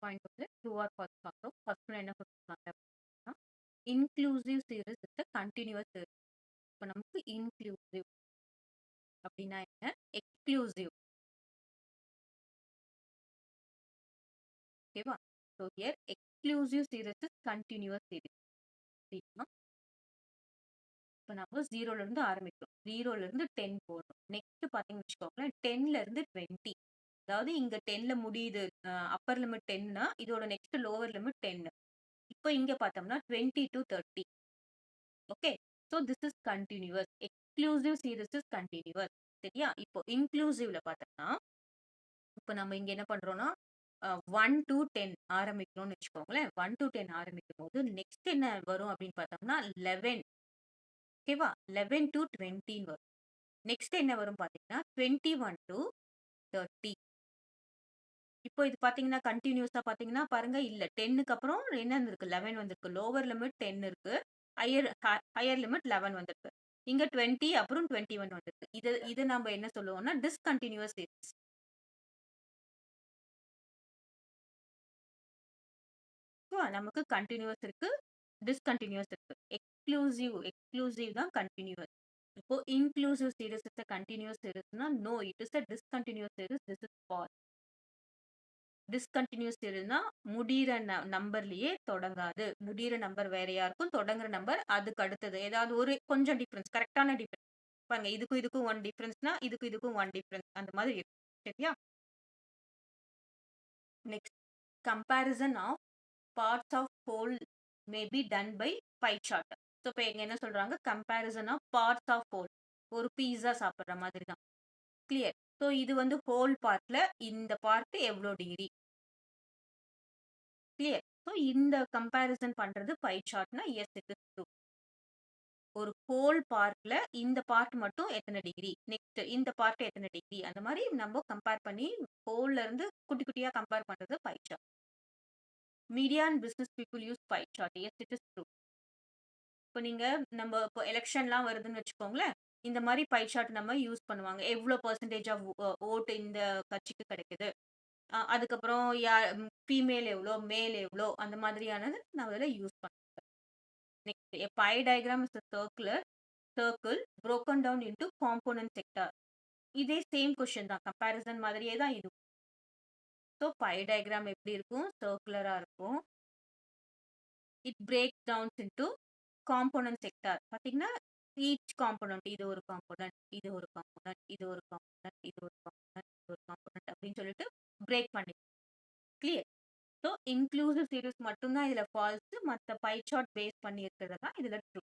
Point வந்து true or false பார்க்குறோம். First one என்ன கொடுத்துருக்காங்க அப்படின்னா, inclusive series is the continuous series. இப்போ நமக்கு இன்க்ளூசிவ் அப்படின்னா என்ன? எக்ஸ்க்ளூசிவ். ஓகேவா? So here exclusive series is continuous series அப்படின்னா, இப்போ நம்ம 0ல இருந்து ஆரம்பிக்கிறோம். 0ல இருந்து 10 போறோம். நெக்ஸ்ட் பார்த்தீங்கன்னு வச்சுக்கோங்களேன், 10ல இருந்து 20. அதாவது இங்க 10ல முடியுது. அப்பர் லிமிட் 10னா இதோட நெக்ஸ்ட் லோவர் லிமிட் 10. இப்போ இங்க பார்த்தோம்னா 20 to 30. Okay. So this is continuous. Exclusive series is continuous. சரியா? இப்போ இன்க்ளூசிவ்ல பார்த்தோம்னா, இப்போ நம்ம இங்க என்ன பண்றோம்னா, 1 to 10 ஆரம்பிக்கிறோம்னு வச்சுக்கோங்களேன். 1 to 10 ஆரம்பிக்கும்போது நெக்ஸ்ட் என்ன வரும் அப்படின்னு பார்த்தோம்னா 11. ஓகேவா? 11 to 20 வரும். நெக்ஸ்ட் என்ன வரும் பார்த்தீங்கன்னா 21 to 30. இப்போ இது பார்த்தீங்கன்னா கன்டினியூஸா பார்த்தீங்கன்னா பாருங்க, இல்ல 10க்கு அப்புறம் என்ன வந்திருக்கு? 11 வந்திருக்கு. லோவர் லிமிட் 10 இருக்கு. ஹையர் லிமிட் 11 வந்திருக்கு. இங்க 20 அப்புறம் 21 வந்திருக்கு. இது நம்ம என்ன சொல்லுவோம்னா டிஸ்கன்டினியூவஸ் சீரிஸ். நமக்கு கன்டினியூவஸ் இருக்கு, டிஸ்கன்டினியூவஸ் இருக்கு. எக்ஸ்க்ளூசிவ் தான் கன்டினியூவஸ். இப்போ inclusive series is a continuous சீரிஸ்னா no, it is a discontinuous series. This is false. Discontinuous சீரிஸ்னா முடியிற நம்பர்லயே தொடங்காது. முடியிற நம்பர் வேறயா இருக்கும். தொடங்குற நம்பர் அதுக்கு அடுத்தது. ஏதாவது ஒரு கொஞ்சம் டிஃபரன்ஸ், கரெக்ட்டான டிஃபரன்ஸ். பாருங்க, இதுக்கும் 1 டிஃபரன்ஸ்னா, இதுக்கும் 1 டிஃபரன்ஸ். அந்த மாதிரி இருக்கும். சரியா? Next, comparison of parts of whole may be done by pie chart. So இப்போ இங்க என்ன சொல்றாங்க? Comparison of parts of whole. ஒரு பீஸா சாப்பிடுற மாதிரி தான். கிளியர். ஸோ இது வந்து ஹோல் பார்ட்ல இந்த பார்ட் எவ்வளோ டிகிரி? கிளியர். ஸோ இந்த கம்பேரிசன் பண்றது பை சார்ட்னா எஸ், இட் இஸ் ட்ரூ. ஒரு ஹோல் பார்ட்ல இந்த பார்ட் மட்டும் எத்தனை டிகிரி, நெக்ஸ்ட் இந்த பார்ட் எத்தனை டிகிரி, அந்த மாதிரி நம்ம கம்பேர் பண்ணி ஹோல்ல இருந்து குட்டி குட்டியா கம்பேர் பண்றது pie chart. Media and business people use pie chart. Yes, it is true. இப்போ நீங்க நம்ம இப்போ எலெக்ஷன்லாம் வருதுன்னு வச்சுக்கோங்களேன், இந்த மாதிரி பை சார்ட் நம்ம யூஸ் பண்ணுவாங்க. எவ்வளோ பெர்சன்டேஜ் ஆஃப் ஓட்டு இந்த கட்சிக்கு கிடைக்குது, அதுக்கப்புறம் ஃபீமேல் எவ்வளோ, மேல் எவ்வளோ, அந்த மாதிரியானது நம்ம அதில் யூஸ் பண்ணுவோம். Next, a pie diagram is a circle broken down into component sector. இதே சேம் கொஸ்டின் தான், கம்பேரிசன் மாதிரியே தான் இது. ஸோ பை டயக்ராம் எப்படி இருக்கும்? சர்க்குலரா இருக்கும். It break downs into component sector. பார்த்தீங்கன்னா ஈச் காம்போனன்ட், இது ஒரு காம்போனன்ட், இது ஒரு காம்போனன்ட், இது ஒரு காம்போனன்ட், இது ஒரு காம்போனன்ட், இது ஒரு காம்போனன்ட் அப்படின்னு சொல்லிட்டு பிரேக் பண்ணி. கிளியர். ஸோ இன்க்ளூசிவ் சீரிஸ் மட்டும்தான் இதுல ஃபால்ஸ். மற்ற பை சார்ட் பேஸ் பண்ணி இருக்கிறது தான் இதுல ட்ரூ.